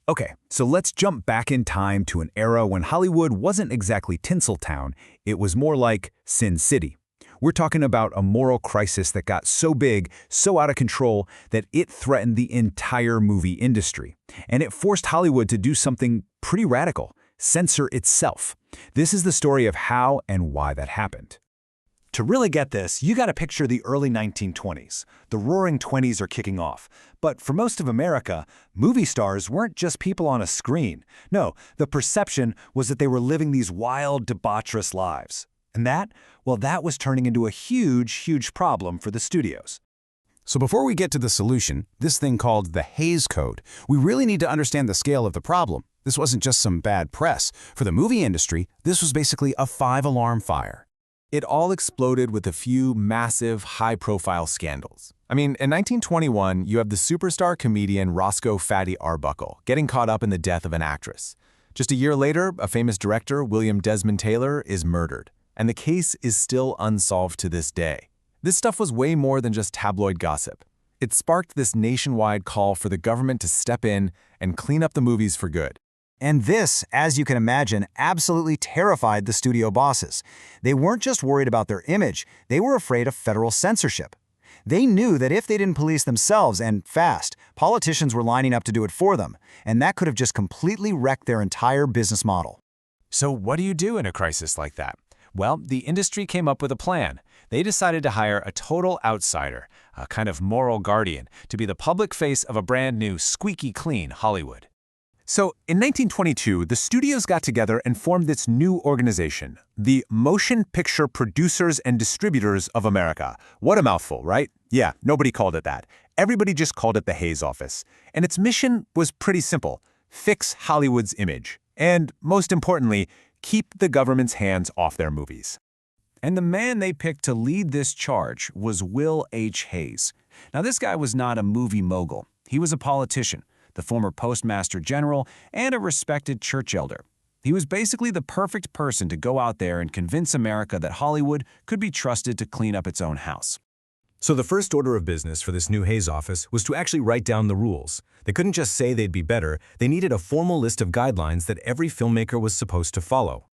Okay, so let's jump back in time to an era when Hollywood wasn't exactly Tinseltown, it was more like Sin City. We're talking about a moral crisis that got so big, so out of control, that it threatened the entire movie industry. And it forced Hollywood to do something pretty radical: censor itself. This is the story of how and why that happened. To really get this, you gotta picture the early 1920s. The Roaring Twenties are kicking off. But for most of America, movie stars weren't just people on a screen. No, the perception was that they were living these wild, debaucherous lives. And that was turning into a huge problem for the studios. So before we get to the solution, this thing called the Hays Code, we really need to understand the scale of the problem. This wasn't just some bad press. For the movie industry, this was basically a 5-alarm fire. It all exploded with a few massive, high-profile scandals. I mean, in 1921, you have the superstar comedian Roscoe Fatty Arbuckle getting caught up in the death of an actress. Just a year later, a famous director, William Desmond Taylor, is murdered. And the case is still unsolved to this day. This stuff was way more than just tabloid gossip. It sparked this nationwide call for the government to step in and clean up the movies for good. And this, as you can imagine, absolutely terrified the studio bosses. They weren't just worried about their image, they were afraid of federal censorship. They knew that if they didn't police themselves, and fast, politicians were lining up to do it for them, and that could have just completely wrecked their entire business model. So what do you do in a crisis like that? Well, the industry came up with a plan. They decided to hire a total outsider, a kind of moral guardian, to be the public face of a brand new, squeaky clean Hollywood. So, in 1922, the studios got together and formed this new organization, the Motion Picture Producers and Distributors of America. What a mouthful, right? Yeah, nobody called it that. Everybody just called it the Hays Office. And its mission was pretty simple: fix Hollywood's image. And, most importantly, keep the government's hands off their movies. And the man they picked to lead this charge was Will H. Hays. Now, this guy was not a movie mogul. He was a politician, the former postmaster general, and a respected church elder. He was basically the perfect person to go out there and convince America that Hollywood could be trusted to clean up its own house. So the first order of business for this new Hays office was to actually write down the rules. They couldn't just say they'd be better, they needed a formal list of guidelines that every filmmaker was supposed to follow.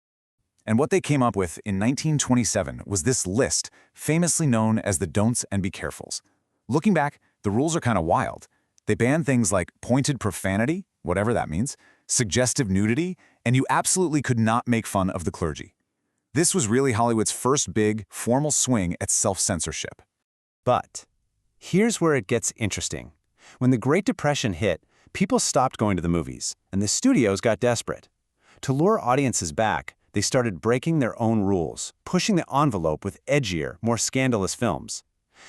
And what they came up with in 1927 was this list, famously known as the Don'ts and Be Carefuls. Looking back, the rules are kind of wild. They ban things like pointed profanity, whatever that means, suggestive nudity, and you absolutely could not make fun of the clergy. This was really Hollywood's first big, formal swing at self-censorship. But here's where it gets interesting. When the Great Depression hit, people stopped going to the movies, and the studios got desperate. To lure audiences back, they started breaking their own rules, pushing the envelope with edgier, more scandalous films.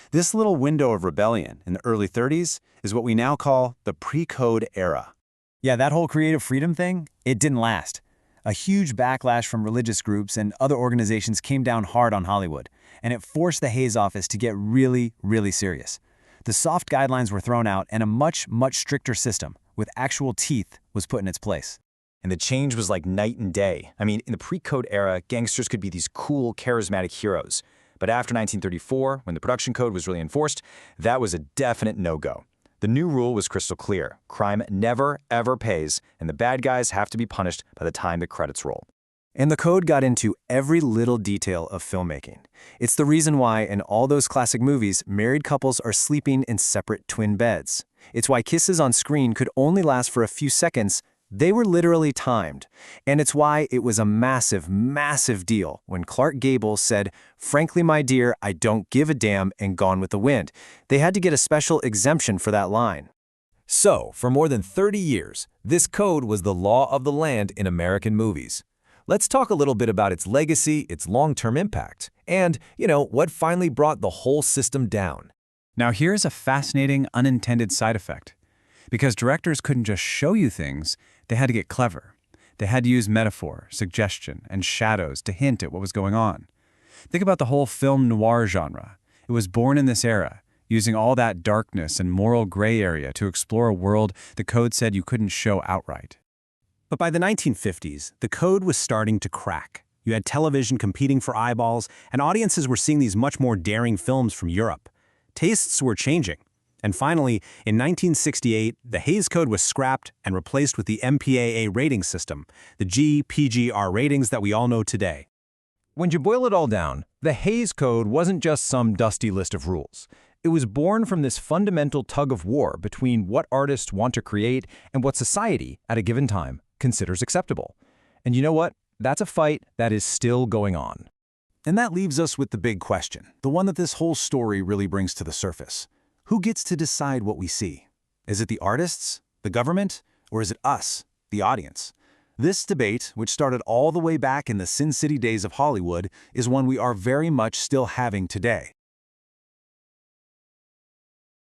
This little window of rebellion in the early 30s is what we now call the pre-code era. Yeah, that whole creative freedom thing, it didn't last. A huge backlash from religious groups and other organizations came down hard on Hollywood, and it forced the Hays office to get really serious. The soft guidelines were thrown out, and a much stricter system, with actual teeth, was put in its place. And the change was like night and day. I mean, in the pre-code era, gangsters could be these cool, charismatic heroes. But after 1934, when the production code was really enforced, that was a definite no-go. The new rule was crystal clear. Crime never, ever pays, and the bad guys have to be punished by the time the credits roll. And the code got into every little detail of filmmaking. It's the reason why in all those classic movies, married couples are sleeping in separate twin beds. It's why kisses on screen could only last for a few seconds. They were literally timed. And it's why it was a massive deal when Clark Gable said, "Frankly, my dear, I don't give a damn," and Gone with the Wind. They had to get a special exemption for that line. So, for more than 30 years, this code was the law of the land in American movies. Let's talk a little bit about its legacy, its long-term impact, and, what finally brought the whole system down. Now here's a fascinating unintended side effect. Because directors couldn't just show you things, they had to get clever. They had to use metaphor, suggestion, and shadows to hint at what was going on. Think about the whole film noir genre. It was born in this era, using all that darkness and moral gray area to explore a world the code said you couldn't show outright. But by the 1950s, the code was starting to crack. You had television competing for eyeballs, and audiences were seeing these much more daring films from Europe. Tastes were changing. And finally, in 1968, the Hays Code was scrapped and replaced with the MPAA rating system, the GPGR ratings that we all know today. When you boil it all down, the Hays Code wasn't just some dusty list of rules. It was born from this fundamental tug of war between what artists want to create and what society, at a given time, considers acceptable. And you know what? That's a fight that is still going on. And that leaves us with the big question, the one that this whole story really brings to the surface. Who gets to decide what we see? Is it the artists, the government, or is it us, the audience? This debate, which started all the way back in the Sin City days of Hollywood, is one we are very much still having today.